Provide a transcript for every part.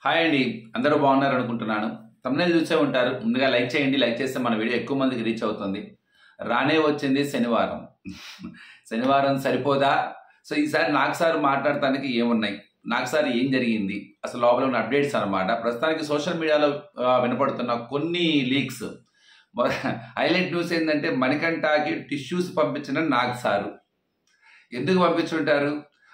Hi అండి, అందరూ బాగున్నారు అనుకుంటున్నాను. తమ్మునేలు చూసే ఉంటారు. ముందుగా లైక్ చేయండి. లైక్ చేస్తే మన వీడియో ఎక్కువ మందికి రీచ్ అవుతుంది. రానే వచ్చింది శనివారం. శనివారం సరిపోదా? సో ఈసారి నాకు సార్ మాట్లాడటానికి ఏమున్నాయి, నాకు సార్ ఏం జరిగింది, అసలు లోపల ఉన్న అప్డేట్స్ అనమాట. ప్రస్తుతానికి సోషల్ మీడియాలో వినపడుతున్న కొన్ని లీక్స్. హైలైట్ న్యూస్ ఏంటంటే మణికంఠకి టిష్యూస్ పంపించిన నాగ్ సారు. ఎందుకు పంపించుంటారు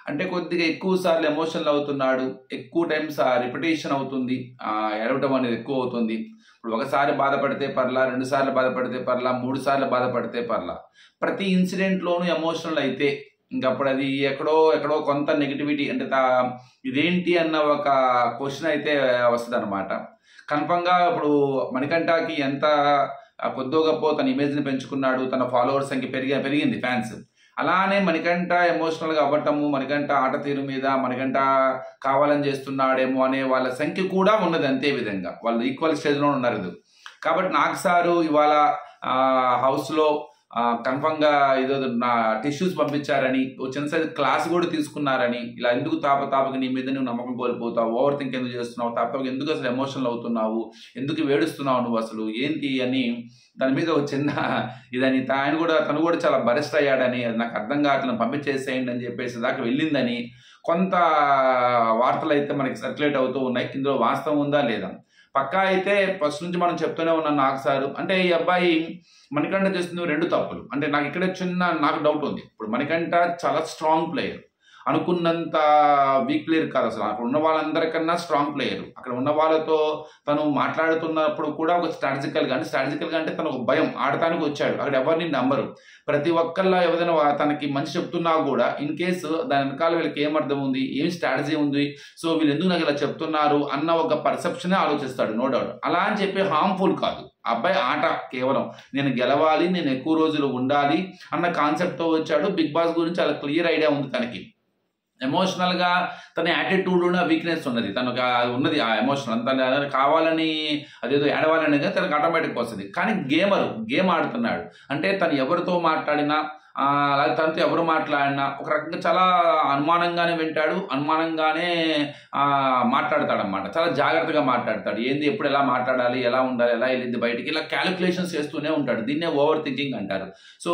అంటే కొద్దిగా ఎక్కువ సార్లు ఎమోషనల్ అవుతున్నాడు, ఎక్కువ టైమ్స్ రిపిటేషన్ అవుతుంది, ఏడవటం అనేది ఎక్కువ అవుతుంది. ఇప్పుడు ఒకసారి బాధపడితే పర్లా, 2 సార్లు బాధపడితే పర్లా, 3 సార్లు బాధపడితే పర్లా, ప్రతి ఇన్సిడెంట్లోనూ ఎమోషనల్ అయితే ఇంకప్పుడు అది ఎక్కడో ఎక్కడో కొంత నెగిటివిటీ అంటే ఇదేంటి అన్న ఒక క్వశ్చన్ అయితే వస్తుంది అనమాట. కన్ఫర్మ్గా ఇప్పుడు మణికంఠకి ఎంత కొద్దో గొప్ప తన ఇమేజ్ని పెంచుకున్నాడు, తన ఫాలోవర్స్ సంఖ్య పెరిగింది ఫ్యాన్స్. అలానే మణికంఠ ఎమోషనల్గా అవ్వటము, మణికంఠ ఆట తీరు మీద మణికంఠ కావాలని చేస్తున్నాడేమో అనే వాళ్ళ సంఖ్య కూడా ఉన్నది అంతే విధంగా. వాళ్ళు ఈక్వల్ స్టేజ్లో ఉన్నారు. కాబట్టి నాగ్ సారు ఇవాళ హౌస్లో కన్ఫర్మ్గా ఏదో నా టిష్యూస్ పంపించారని, చిన్న సైజు క్లాస్ కూడా తీసుకున్నారని, ఇలా ఎందుకు తాపకి నీ మీద నువ్వు నమ్మకం కోల్పోతావు, ఓవర్ థింక్ ఎందుకు చేస్తున్నావు, తాపకి ఎందుకు అసలు ఎమోషనల్ అవుతున్నావు, ఎందుకు వేడుస్తున్నావు నువ్వు అసలు ఏంటి అని దాని మీద ఒక చిన్న ఇదని తను కూడా చాలా బరెస్ట్ అయ్యాడని, అది నాకు అర్థం కావట్లేదు, పంపించేసేయండి అని చెప్పేసి దాకా వెళ్ళిందని కొంత వార్తలు అయితే మనకి సర్క్యులేట్ అవుతూ ఉన్నాయి. ఇందులో వాస్తవం ఉందా లేదా పక్కా అయితే ఫస్ట్ నుంచి మనం చెప్తూనే ఉన్నాం. నాగ్ సారు అంటే ఈ అబ్బాయి మణికంఠ చేస్తుంది 2 తప్పులు. అంటే నాకు ఇక్కడ నాకు డౌట్ ఉంది. ఇప్పుడు మణికంఠ చాలా స్ట్రాంగ్ ప్లేయర్, అనుకున్నంత వీక్ ప్లేయర్ కాదు అసలు. అక్కడ ఉన్న వాళ్ళందరికన్నా స్ట్రాంగ్ ప్లేయర్. అక్కడ ఉన్న వాళ్ళతో తను మాట్లాడుతున్నప్పుడు కూడా ఒక స్ట్రాటజికల్గా అంటే తను ఒక భయం, ఆడటానికి వచ్చాడు, అక్కడ ఎవరిని నమ్మరు. ప్రతి ఒక్కళ్ళ ఏదైనా తనకి మంచి చెప్తున్నా కూడా ఇన్ కేసు దాని వెనకాల వీళ్ళకి ఏం అర్థం ఉంది, ఏం స్ట్రాటజీ ఉంది, సో వీళ్ళు ఎందుకు నాకు ఇలా చెప్తున్నారు అన్న ఒక పర్సెప్షనే ఆలోచిస్తాడు, నో డౌట్. అలా అని చెప్పి హార్మ్ఫుల్ కాదు. అబ్బాయి ఆట కేవలం నేను గెలవాలి, నేను ఎక్కువ రోజులు ఉండాలి అన్న కాన్సెప్ట్తో వచ్చాడు. బిగ్ బాస్ గురించి చాలా క్లియర్ ఐడియా ఉంది తనకి. ఎమోషనల్గా తన యాటిట్యూడ్లోనే వీక్నెస్ ఉన్నది, తనకు ఉన్నది ఆ ఎమోషన్. తను కావాలని అదేదో ఏడవాలని తనకు ఆటోమేటిక్ వస్తుంది. కానీ గేమ్ ఆడుతున్నాడు అంటే తను ఎవరితో మాట్లాడినా అలాగే తనతో ఎవరు మాట్లాడినా ఒక రకంగా చాలా అనుమానంగానే వింటాడు, అనుమానంగానే మాట్లాడతాడనమాట. చాలా జాగ్రత్తగా మాట్లాడతాడు. ఏంది ఎప్పుడు ఎలా మాట్లాడాలి, ఎలా ఉండాలి, ఎలా వెళ్ళింది బయటికి, ఇలా క్యాలిక్యులేషన్స్ చేస్తూనే ఉంటాడు. దీన్నే ఓవర్ థింకింగ్ అంటారు. సో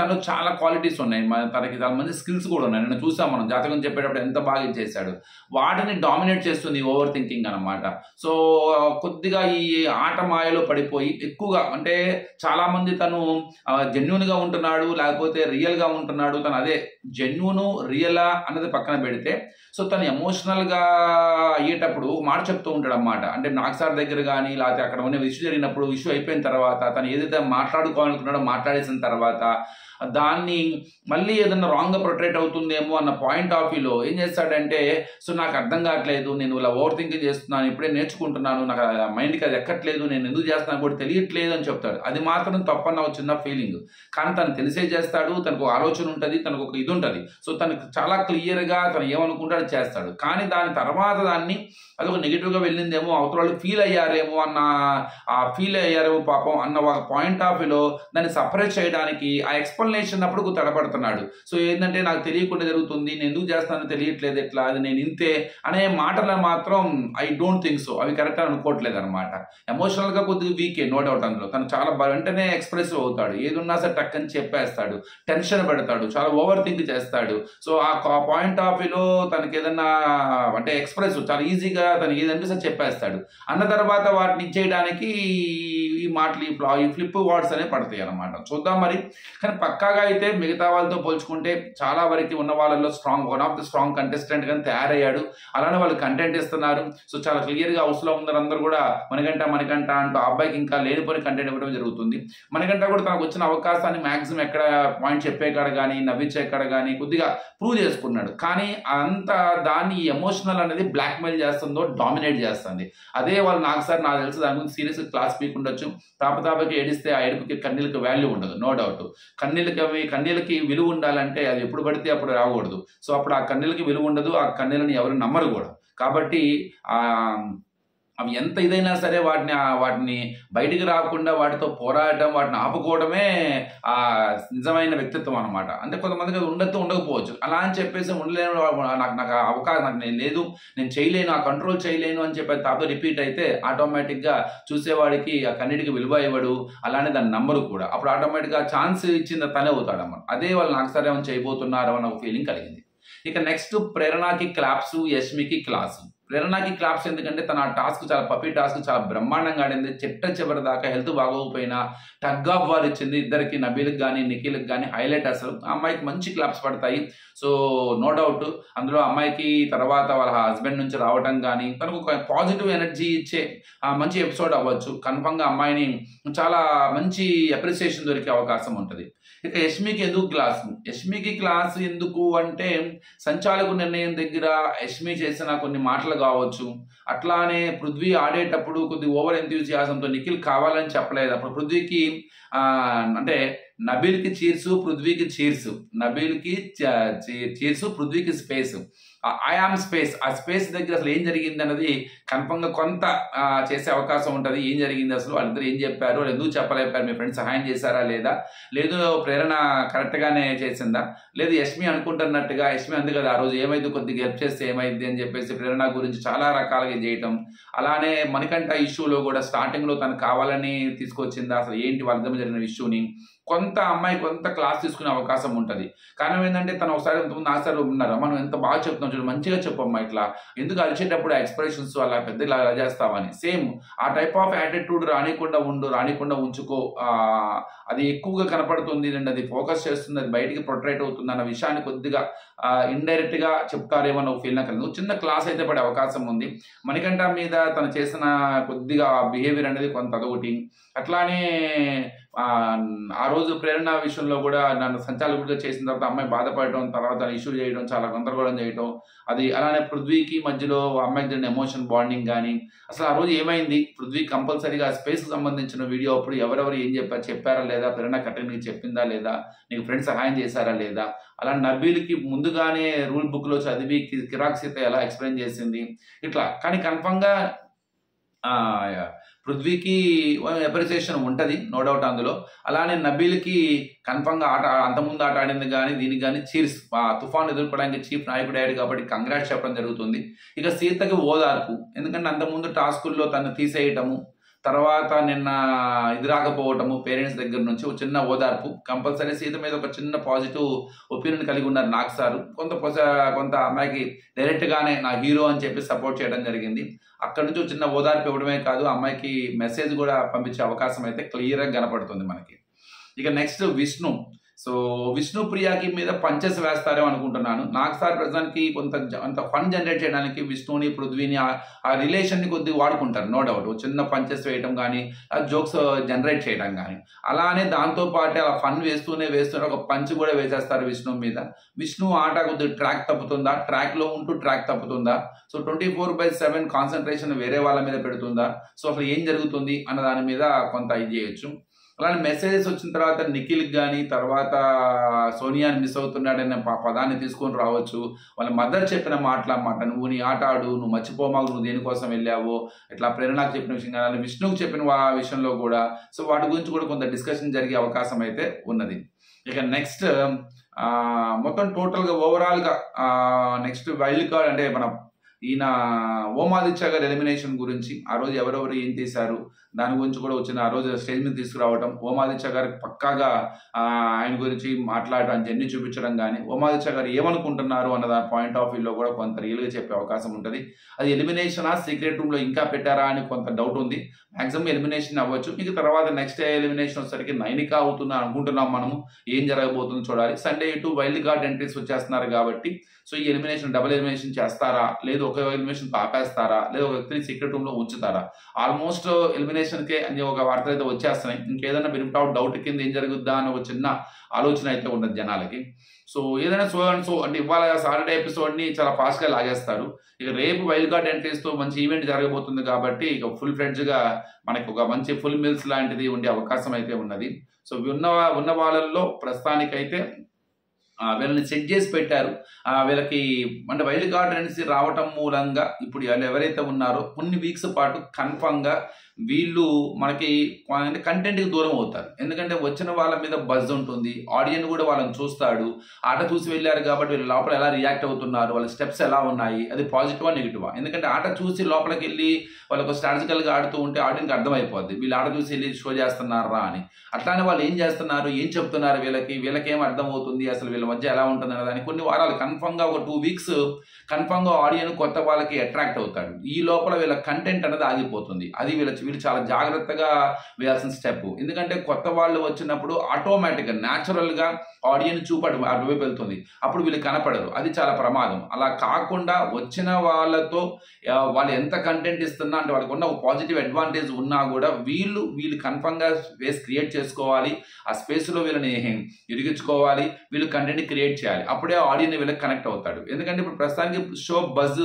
తను చాలా క్వాలిటీస్ ఉన్నాయి, తనకి చాలా మంచి స్కిల్స్ కూడా ఉన్నాయి. నేను చూసాం, మనం జాతకం చెప్పేటప్పుడు ఎంత బాగా చేశాడు. వాటిని డామినేట్ చేస్తుంది ఓవర్ థింకింగ్ అనమాట. సో కొద్దిగా ఈ ఆట మాయలో పడిపోయి ఎక్కువగా అంటే చాలా మంది తను జెన్యూన్గా ఉంటున్నాడు లేకపోతే రియల్గా ఉంటున్నాడు, తను అదే జెన్యూను రియలా అన్నది పక్కన పెడితే, సో తను ఎమోషనల్గా అయ్యేటప్పుడు మాట చెప్తూ ఉంటాడు అన్నమాట. అంటే నాగ్ సార్ దగ్గర కానీ లేకపోతే అక్కడ ఉన్న ఇష్యూ జరిగినప్పుడు, ఇష్యూ అయిపోయిన తర్వాత తను ఏదైతే మాట్లాడుకోవాలనుకున్నాడో మాట్లాడేసిన తర్వాత దాన్ని మళ్ళీ ఏదన్నా రాంగ్గా ప్రొట్రేట్ అవుతుందేమో అన్న పాయింట్ ఆఫ్ వ్యూలో ఏం చేస్తాడంటే, సో నాకు అర్థం కావట్లేదు, నేను ఇలా ఓవర్ థింకింగ్ చేస్తున్నాను, ఇప్పుడే నేర్చుకుంటున్నాను, నాకు మైండ్కి అది ఎక్కట్లేదు, నేను ఎందుకు చేస్తున్నాను కూడా తెలియట్లేదు అని చెప్తాడు. అది మాత్రం తప్పన్న ఒక చిన్న ఫీలింగ్. కానీ తను తెలిసే చేస్తాడు, తనకు ఆలోచన ఉంటుంది, తనకు ఒక ఇది ఉంటుంది. సో తనకు చాలా క్లియర్గా తను ఏమనుకుంటాడో చేస్తాడు. కానీ దాని తర్వాత దాన్ని అదొక నెగిటివ్గా వెళ్ళిందేమో, అవతల వాళ్ళు ఫీల్ అయ్యారేమో పాపం అన్న ఒక పాయింట్ ఆఫ్ వ్యూలో దాన్ని సపరేట్ చేయడానికి ఆ ఎక్స్ప్లెనేషన్ అప్పుడు తడబడుతున్నాడు. సో ఏంటంటే నాకు తెలియకుండా జరుగుతుంది, నేను ఎందుకు చేస్తానో తెలియట్లేదు, ఎట్లా అది నేను ఇంతే అనే మాటలు మాత్రం ఐ డోంట్ థింక్ సో, అవి కరెక్ట్ అనుకోవట్లేదు అనమాట. ఎమోషనల్గా కొద్దిగా వీకే, నో డౌట్. అందులో తను చాలా వెంటనే ఎక్స్ప్రెసివ్ అవుతాడు, ఏది ఉన్నా సరే టక్ అని చెప్పేస్తాడు, టెన్షన్ పెడతాడు, చాలా ఓవర్ థింక్ చేస్తాడు. సో ఆ పాయింట్ ఆఫ్ వ్యూలో తనకి ఏదన్నా అంటే ఎక్స్ప్రెసివ్ చాలా ఈజీగా తనకి ఏదనిపిస్తే చెప్పేస్తాడు. అన్న తర్వాత వాటిని ఇచ్చేయడానికి ఈ మాటలు ఈ ఫ్లిప్ వర్డ్స్ అనేవి పడతాయి అనమాట. చూద్దాం మరి. కానీ పక్కాగా అయితే మిగతా వాళ్ళతో పోల్చుకుంటే చాలా వరకు ఉన్న వాళ్ళలో one of the strong contestant గా తయారయ్యాడు. అలానే వాళ్ళు కంటెంట్ ఇస్తున్నారు. సో చాలా క్లియర్గా హౌస్లో ఉన్నారు అందరూ కూడా మణికంఠ అంటూ ఆ అబ్బాయికి ఇంకా లేనిపోని కంటెంట్ ఇవ్వడం జరుగుతుంది. మణికంఠ కూడా తనకు వచ్చిన అవకాశాన్ని మాక్సిమం ఎక్కడ పాయింట్ చెప్పే కాడ కానీ నవ్వించే కాడ కానీ కొద్దిగా ప్రూవ్ చేసుకున్నాడు. కానీ అంతా దాన్ని ఎమోషనల్ అనేది బ్లాక్మెయిల్ చేస్తుందో డామినేట్ చేస్తుంది. అదే వాళ్ళు నాకు సార్ నాకు తెలుసు దాని గురించి సీరియస్ క్లాస్ పీక్ ఉండొచ్చు. తాపకి ఏడిస్తే ఆ ఏడుపుకి కన్నీళ్ళకి వాల్యూ ఉండదు, నో డౌట్. కన్నీళ్ళకి విలువ ఉండాలంటే అది ఎప్పుడు పడితే అప్పుడు రాకూడదు. సో అప్పుడు ఆ కన్నీళ్ళకి విలువ ఉండదు, ఆ కన్నీళ్ళని ఎవరు నమ్మరు కూడా. కాబట్టి అవి ఎంత ఇదైనా సరే వాటిని బయటికి రాకుండా వాటితో పోరాడటం, వాటిని ఆపుకోవడమే ఆ నిజమైన వ్యక్తిత్వం అనమాట. అంటే కొంతమందికి అది ఉండకపోవచ్చు. అలా అని చెప్పేసి ఉండలేను, నాకు అవకాశం నాకు నేను లేదు, నేను చేయలేను, ఆ కంట్రోల్ చేయలేను అని చెప్పి తాతో రిపీట్ అయితే ఆటోమేటిక్గా చూసేవాడికి ఆ కన్నిటికి విలువ ఇవ్వడు, అలానే దాన్ని నమ్మరు కూడా. అప్పుడు ఆటోమేటిక్గా ఛాన్స్ ఇచ్చింది తనే అవుతాడన్నమాట. అదే వాళ్ళు నాకు సరే ఏమైనా చేయబోతున్నారు అన్న ఒక ఫీలింగ్ కలిగింది. ఇక నెక్స్ట్ ప్రేరణకి క్లాప్స్, యష్మికి క్లాసు. ప్రేరణకి క్లాప్స్ ఎందుకంటే తన టాస్క్ చాలా పప్పీ టాస్క్ చాలా బ్రహ్మాండంగా ఆడింది. చివరి దాకా హెల్త్ బాగోకపోయినా టగ్ ఆఫ్ వార్ ఇచ్చింది ఇద్దరికి, నబీల్కి కానీ నిఖిల్కి కానీ. హైలైట్ అసలు ఆ అమ్మాయికి మంచి క్లాప్స్ పడతాయి. సో నో డౌట్ అందులో అమ్మాయికి తర్వాత వాళ్ళ హస్బెండ్ నుంచి రావటం కానీ తనకు ఒక పాజిటివ్ ఎనర్జీ ఇచ్చే మంచి ఎపిసోడ్ అవ్వచ్చు. కన్ఫర్మ్గా అమ్మాయిని చాలా మంచి అప్రిసియేషన్ దొరికే అవకాశం ఉంటుంది. ఇక యష్మికి ఎందుకు క్లాసు? యష్మికి క్లాసు ఎందుకు అంటే సంచాలకు నిర్ణయం దగ్గర యష్మి చేసిన కొన్ని మాటలు కావచ్చు, అట్లానే పృథ్వీ ఆడేటప్పుడు కొద్ది ఓవర్ ఎంతూజియాజంతో నిఖిల్ కావాలని చెప్పలేదు. అప్పుడు పృథ్వీకి అంటే నబీల్కి చీర్సు, పృథ్వీకి చీర్సు. నబీల్కి చీర్సు, పృథ్వీకి స్పేస్. I am space. ఆ స్పేస్ దగ్గర అసలు ఏం జరిగింది అన్నది కన్ఫర్మ్గా కొంత చేసే అవకాశం ఉంటుంది. ఏం జరిగింది అసలు, వాళ్ళిద్దరు ఏం చెప్పారు, వాళ్ళు ఎందుకు చెప్పలేపారు, మీ ఫ్రెండ్స్ సహాయం చేశారా లేదా, లేదు ప్రేరణ కరెక్ట్గానే చేసిందా, లేదు యష్మి అనుకుంటున్నట్టుగా యష్మి అంది కదా ఆ రోజు ఏమైంది, కొద్దిగా హెల్ప్ చేస్తే ఏమైంది అని చెప్పేసి ప్రేరణ గురించి చాలా రకాలుగా చేయటం. అలానే మణికంఠ ఇష్యూలో కూడా స్టార్టింగ్లో తను కావాలని తీసుకొచ్చిందా, అసలు ఏంటి వాళ్ళ జరిగిన ఇష్యూని కొంత అమ్మాయి కొంత క్లాస్ తీసుకునే అవకాశం ఉంటుంది. కారణం ఏంటంటే తను ఒకసారి నాసారి ఉన్నారు, మనం ఎంత బాగా చెప్తున్నాం చూడు, మంచిగా చెప్పమ్మా, ఇట్లా ఎందుకు అరిచేటప్పుడు ఎక్స్ప్రెషన్స్ అలా పెద్ద ఇలా చేస్తామని. సేమ్ ఆ టైప్ ఆఫ్ యాటిట్యూడ్ రానికుండా ఉంచుకో. అది ఎక్కువగా కనపడుతుంది అండి, అది ఫోకస్ చేస్తుంది, అది బయటికి ప్రొట్రేట్ అవుతుంది అన్న విషయాన్ని కొద్దిగా ఇండైరెక్ట్ గా చెప్తారేమో ఒక ఫీల్ నాకు కలిగింది. చిన్న క్లాస్ అయితే పడే అవకాశం ఉంది. మణికంఠ మీద తను చేసిన కొద్దిగా బిహేవియర్ అనేది కొంత అదొకటి. అట్లానే ఆ రోజు ప్రేరణ విషయంలో కూడా నన్ను సంచాలకుడిగా చేసిన తర్వాత అమ్మాయి బాధపడటం, తర్వాత ఇష్యూ చేయడం, చాలా గందరగోళం చేయటం, అది అలానే పృథ్వీకి మధ్యలో అమ్మాయికి జరిగిన ఎమోషన్ బాండింగ్ కానీ అసలు ఆ రోజు ఏమైంది, పృథ్వీ కంపల్సరీగా స్పేస్కి సంబంధించిన వీడియో అప్పుడు ఎవరెవరు ఏం చెప్పారా లేదా, ప్రేరణ కరెక్ట్ నీకు చెప్పిందా లేదా, నీకు ఫ్రెండ్స్ సహాయం చేశారా లేదా, అలా నబీల్కి ముందుగానే రూల్ బుక్లో చదివి కిరాక్ సీత ఎలా ఎక్స్ప్లెయిన్ చేసింది ఇట్లా. కానీ కన్ఫర్మ్గా పృథ్వీకి అప్రిసియేషన్ ఉంటుంది, నో డౌట్ అందులో. అలానే నబీల్కి కన్ఫర్మ్గా అంతకుముందు ఆట ఆడింది కానీ దీనికి కానీ చీర్స్, తుఫాన్ ఎదుర్కోవడానికి చీఫ్ నాయకుడు అయ్యాడు కాబట్టి కంగ్రాట్స్ చెప్పడం జరుగుతుంది. ఇక సీతకి ఓదార్పు, ఎందుకంటే అంతకుముందు టాస్కుల్లో తను తీసేయటము, తర్వాత నిన్న ఇది రాకపోవటము పేరెంట్స్ దగ్గర నుంచి ఒక చిన్న ఓదార్పు. కంపల్సరీ సీత మీద ఒక చిన్న పాజిటివ్ ఒపీనియన్ కలిగి ఉన్నారు నాగ్ సార్. కొంత అమ్మాయికి డైరెక్ట్గానే నా హీరో అని చెప్పి సపోర్ట్ చేయడం జరిగింది. అక్కడి నుంచి చిన్న ఓదార్పు ఇవ్వడమే కాదు, అమ్మాయికి మెసేజ్ కూడా పంపించే అవకాశం అయితే క్లియర్గా కనపడుతుంది మనకి. ఇక నెక్స్ట్ విష్ణు. సో విష్ణు ప్రియాకి మీద పంచెస్ వేస్తారేమో అనుకుంటున్నాను. నాకు సార్ ప్రజెంట్కి కొంత ఫన్ జనరేట్ చేయడానికి విష్ణుని పృథ్వీని ఆ రిలేషన్ని కొద్దిగా వాడుకుంటారు, నో డౌట్. చిన్న పంచెస్ వేయడం కానీ జోక్స్ జనరేట్ చేయడం కానీ, అలానే దాంతోపాటు అలా ఫన్ వేస్తూనే ఒక పంచ్ కూడా వేసేస్తారు విష్ణు మీద. విష్ణు ఆట కొద్దిగా ట్రాక్ తప్పుతుందా, ట్రాక్లో ఉంటూ ట్రాక్ తప్పుతుందా, సో 24/7 కాన్సన్ట్రేషన్ వేరే వాళ్ళ మీద పెడుతుందా, సో అసలు ఏం జరుగుతుంది అన్న దాని మీద కొంత ఇది చేయొచ్చు. అలానే మెసేజెస్ వచ్చిన తర్వాత నిఖిల్కి కానీ తర్వాత సోనియాని మిస్ అవుతున్నాడనే పదాన్ని తీసుకొని రావచ్చు. వాళ్ళ మదర్ చెప్పిన మాటలన్నమాట, నువ్వు నీ ఆట ఆడు, నువ్వు మర్చిపోమాకు, నువ్వు దేనికోసం వెళ్ళావో, ఇట్లా ప్రేరణకు చెప్పిన విషయం కానీ విష్ణువుకి చెప్పిన విషయంలో కూడా, సో వాటి గురించి కూడా కొంత డిస్కషన్ జరిగే అవకాశం అయితే ఉన్నది. ఇక నెక్స్ట్ మొత్తం టోటల్గా ఓవరాల్గా నెక్స్ట్ వైల్డ్ కార్డ్ అంటే మన ఈయన ఓమాదిత్య గారి ఎలిమినేషన్ గురించి ఆ రోజు ఎవరెవరు ఏం చేశారు దాని గురించి కూడా వచ్చిన ఆ రోజు స్టేజ్ మీద తీసుకురావడం, ఓమాదిత్య గారికి పక్కాగా ఆయన గురించి మాట్లాడటం, జర్నీ చూపించడం కానీ, ఓమాదిత్య గారు ఏమనుకుంటున్నారు అన్న దాని పాయింట్ ఆఫ్ వ్యూలో కూడా కొంత రియల్గా చెప్పే అవకాశం ఉంటుంది. అది ఎలిమినేషనా సీక్రెట్ రూమ్లో ఇంకా పెట్టారా అని కొంత డౌట్ ఉంది. మ్యాక్సిమం ఎలిమినేషన్ అవ్వచ్చు. ఇక తర్వాత నెక్స్ట్ ఎలిమినేషన్ వచ్చేసరికి నైనికా అవుతుందని అనుకుంటున్నాం మనము. ఏం జరగబోతుందో చూడాలి. సండే ఇటు వైల్డ్ కార్డ్ ఎంట్రీస్ వచ్చేస్తున్నారు కాబట్టి సో ఈ ఎలిమినేషన్ డబుల్ ఎలిమినేషన్ చేస్తారా, లేదు ఒక ఎలిమినేషన్ ఆపేస్తారా, లేదు ఒక వ్యక్తిని సీక్రెట్ రూమ్లో ఉంచుతారా. ఆల్మోస్ట్ ఎలిమినేషన్కే అని ఒక వార్తలు అయితే వచ్చేస్తున్నాయి. ఇంకేదైనా బెనిఫిట్ డౌట్ కింద ఏం జరుగుద్దా అని ఒక చిన్న ఆలోచన అయితే ఉన్నది జనాలకి. సో ఏదైనా సో అంటే ఇవాళ సాటర్డే ఎపిసోడ్ని చాలా ఫాస్ట్గా లాగేస్తారు. ఇక రేపు వైల్డ్ కార్డ్ ఎంట్రీస్తో మంచి ఈవెంట్ జరగబోతుంది కాబట్టి ఇక ఫుల్ ఫ్లెడ్జ్గా మనకి ఒక మంచి ఫుల్ మిల్స్ లాంటిది ఉండే అవకాశం అయితే ఉన్నది. సో ఉన్న వాళ్ళల్లో ప్రస్తుతానికైతే వీళ్ళని సెట్ చేసి పెట్టారు. వీళ్ళకి అంటే వైల్డ్ కార్డ్ అనేసి రావటం మూలంగా ఇప్పుడు వీళ్ళు ఎవరైతే ఉన్నారో కొన్ని వీక్స్ పాటు కన్ఫర్మ్గా వీళ్ళు మనకి అంటే కంటెంట్కి దూరం అవుతారు. ఎందుకంటే వచ్చిన వాళ్ళ మీద బజ్ ఉంటుంది, ఆడియన్స్ కూడా వాళ్ళని చూస్తాడు. ఆట చూసి వెళ్ళారు కాబట్టి వీళ్ళు లోపల ఎలా రియాక్ట్ అవుతున్నారు, వాళ్ళ స్టెప్స్ ఎలా ఉన్నాయి, అది పాజిటివా నెగిటివా. ఎందుకంటే ఆట చూసి లోపలికి వెళ్ళి వాళ్ళకు స్ట్రాటజికల్గా ఆడుతూ ఉంటే ఆడియన్కి అర్థమైపోద్ది వీళ్ళు ఆట చూసి వెళ్ళి షో చేస్తున్నారా అని. అట్లానే వాళ్ళు ఏం చేస్తున్నారు, ఏం చెప్తున్నారు, వీళ్ళకి ఏం అర్థమవుతుంది, అసలు వీళ్ళ మధ్య ఎలా ఉంటుంది అనే దాన్ని కొన్ని వారాలు కన్ఫర్మ్గా ఒక 2 వీక్స్ కన్ఫర్మ్గా ఆడియన్స్ కొత్త వాళ్ళకి అట్రాక్ట్ అవుతాడు. ఈ లోపల వీళ్ళ కంటెంట్ అనేది ఆగిపోతుంది. అది వీళ్ళు చాలా జాగ్రత్తగా వేయాల్సిన స్టెప్. ఎందుకంటే కొత్త వాళ్ళు వచ్చినప్పుడు ఆటోమేటిక్గా న్యాచురల్గా ఆడియన్స్ అటువైపు వెళ్తుంది, అప్పుడు వీళ్ళు కనపడరు. అది చాలా ప్రమాదం. అలా కాకుండా వచ్చిన వాళ్ళతో వాళ్ళు ఎంత కంటెంట్ ఇస్తున్నా అంటే వాళ్ళకి ఉన్న ఒక పాజిటివ్ అడ్వాంటేజ్ ఉన్నా కూడా వీళ్ళు కన్ఫర్మ్గా స్పేస్ క్రియేట్ చేసుకోవాలి. ఆ స్పేస్లో వీళ్ళని ఇరిగించుకోవాలి, వీళ్ళు కంటెంట్ క్రియేట్ చేయాలి. అప్పుడే ఆడియన్స్ వీళ్ళకి కనెక్ట్ అవుతాడు. ఎందుకంటే ఇప్పుడు ప్రస్తుతానికి షో బజ్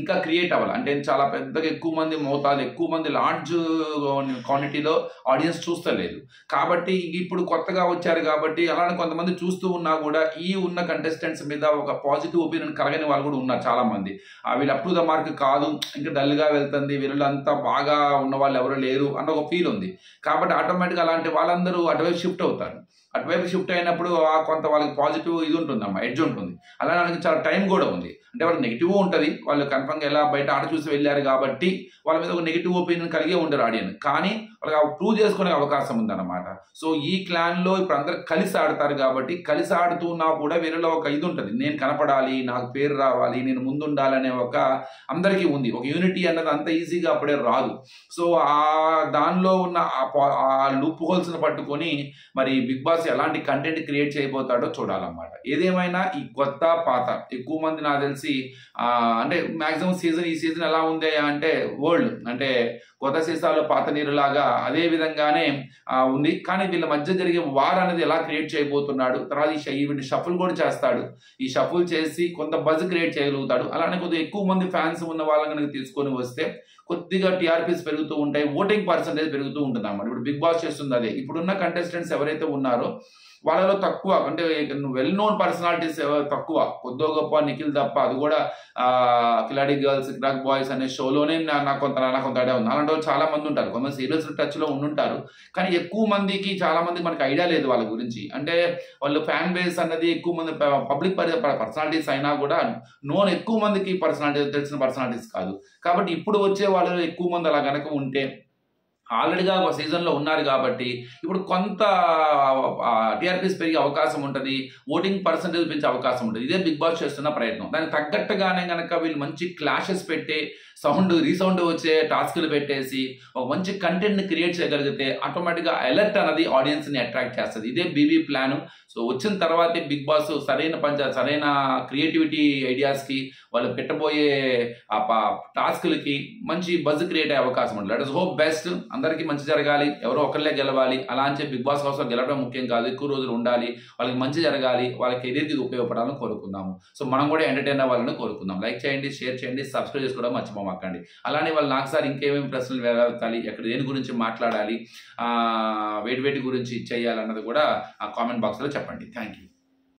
ఇంకా క్రియేట్ అవ్వాలి. అంటే చాలా పెద్దగా ఎక్కువ మంది మోతాదు, ఎక్కువ మంది లార్జ్ క్వాంటిటీలో ఆడియన్స్ చూస్తలేదు కాబట్టి ఇప్పుడు కొత్తగా వచ్చారు కాబట్టి అలానే కొంతమంది చూస్తూ ఉన్నా కూడా ఈ ఉన్న కంటెస్టెంట్స్ మీద ఒక పాజిటివ్ ఒపీనియన్ కలగని వాళ్ళు కూడా ఉన్నారు చాలా మంది. వీళ్ళు అప్ టు ద మార్క్ కాదు, ఇంకా డల్గా వెళ్తుంది, వీళ్ళంతా బాగా ఉన్న వాళ్ళు ఎవరు లేరు అన్న ఒక ఫీల్ ఉంది. కాబట్టి ఆటోమేటిక్గా అలాంటి వాళ్ళందరూ అటువైపు షిఫ్ట్ అవుతారు. అటువైపు షిఫ్ట్ అయినప్పుడు కొంత వాళ్ళకి పాజిటివ్ ఇది ఉంటుందమ్మా, ఎడ్జ్ ఉంటుంది. అలానే వాళ్ళకి చాలా టైం కూడా ఉంది. అంటే వాళ్ళకి నెగిటివ్ ఉంటుంది, వాళ్ళు కన్ఫర్మ్గా ఎలా బయట ఆట చూసి వెళ్ళారు కాబట్టి వాళ్ళ మీద ఒక నెగిటివ్ ఒపీనియన్ కలిగే ఉండరు ఆడియన్స్. కానీ వాళ్ళకి ప్రూవ్ చేసుకునే అవకాశం ఉందన్నమాట. సో ఈ క్లాన్లో ఇప్పుడు అందరు కలిసి ఆడతారు కాబట్టి కలిసి ఆడుతున్నా కూడా వీళ్ళలో ఒక ఇది ఉంటుంది, నేను కనపడాలి, నాకు పేరు రావాలి, నేను ముందుండాలనే ఒక అందరికీ ఉంది. ఒక యూనిటీ అన్నది అంత ఈజీగా అప్పుడే రాదు. సో దానిలో ఉన్న ఆ లూప్ హోల్స్ని పట్టుకొని మరి బిగ్ బాస్ ఎలాంటి కంటెంట్ క్రియేట్ చేయబోతాడో చూడాలన్నమాట. ఏదేమైనా ఈ కొత్త పాత ఎక్కువ మంది నాకు తెలిసి అంటే మాక్సిమం ఈ సీజన్ ఎలా ఉంది అంటే వరల్డ్ అంటే కొత్త సీసాలో పాత నీరులాగా అదే విధంగానే ఉంది. కానీ వీళ్ళ మధ్య జరిగే వార్ అనేది ఎలా క్రియేట్ చేయబోతున్నాడు, తర్వాత వీటి షఫుల్ కూడా చేస్తాడు. ఈ షఫుల్ చేసి కొంత బజ్ క్రియేట్ చేయగలుగుతాడు. అలానే కొద్దిగా ఎక్కువ మంది ఫ్యాన్స్ ఉన్న వాళ్ళని కనుక తీసుకొని వస్తే కొద్దిగా టీఆర్పీస్ పెరుగుతూ ఉంటాయి, ఓటింగ్ పర్సంటేజ్ పెరుగుతూ ఉంటుంది అన్నమాట. ఇప్పుడు బిగ్ బాస్ చేస్తుంది అదే. ఇప్పుడున్న కంటెస్టెంట్స్ ఎవరైతే ఉన్నారో వాళ్ళలో తక్కువ అంటే వెల్ నోన్ పర్సనాలిటీస్ తక్కువ, కొద్దో గొప్ప నిఖిల్ తప్ప, అది కూడా కిలాడి గర్ల్స్, క్రాక్ బాయ్స్ అనే షోలోనే నాకు కొంత ఐడియా ఉంది. అలాంటి వాళ్ళు చాలా మంది ఉంటారు, కొంతమంది సీరియస్ టచ్లో ఉండుంటారు. కానీ ఎక్కువ మందికి చాలా మందికి మనకి ఐడియా లేదు వాళ్ళ గురించి. అంటే వాళ్ళు ఫ్యాన్ బేస్ అన్నది ఎక్కువ మంది పబ్లిక్ పర్సనాలిటీస్ అయినా కూడా ఎక్కువ మందికి తెలిసిన పర్సనాలిటీస్ కాదు. కాబట్టి ఇప్పుడు వచ్చే వాళ్ళు ఎక్కువ మంది అలా కనుక ఉంటే ఆల్రెడీగా ఒక సీజన్లో ఉన్నారు కాబట్టి ఇప్పుడు కొంత టీఆర్పీస్ పెరిగే అవకాశం ఉంటుంది, ఓటింగ్ పర్సంటేజ్ పెంచే అవకాశం ఉంటుంది. ఇదే బిగ్ బాస్ చేస్తున్న ప్రయత్నం. దానికి తగ్గట్టుగానే కనుక వీళ్ళు మంచి క్లాషెస్ పెట్టే రీసౌండ్ వచ్చే టాస్క్లు పెట్టేసి ఒక మంచి కంటెంట్ని క్రియేట్ చేయగలిగితే ఆటోమేటిక్గా అలర్ట్ అనేది ఆడియన్స్ని అట్రాక్ట్ చేస్తుంది. ఇదే బీబీ ప్లాన్. సో వచ్చిన తర్వాతే బిగ్ బాస్ సరైన క్రియేటివిటీ ఐడియాస్కి వాళ్ళు పెట్టబోయే టాస్క్లకి మంచి బజ్ క్రియేట్ అయ్యే అవకాశం ఉంటుంది. Let us hope best. అందరికీ మంచి జరగాలి, ఎవరో ఒకళ్ళే గెలవాలి అలా అని చెప్పి బిగ్ బాస్ హౌస్లో గెలవడం ముఖ్యం కాదు. ఎక్కువ రోజులు ఉండాలి, వాళ్ళకి మంచి జరగాలి, వాళ్ళ కెరీర్కి ఉపయోగపడాలని కోరుకుందాము. సో మనం కూడా ఎంటర్టైన్ అవ్వాలని కోరుకుందాం. లైక్ చేయండి, షేర్ చేయండి, సబ్స్క్రైబ్ చేసుకోవడం మర్చిపోమాకండి. అలానే వాళ్ళు నాకు సార్ ఇంకేమేమి ప్రశ్నలు వేయాలి, ఎక్కడ దేని గురించి మాట్లాడాలి, వేటి గురించి చేయాలన్నది కూడా ఆ కామెంట్ బాక్స్లో చెప్పండి. Thank you.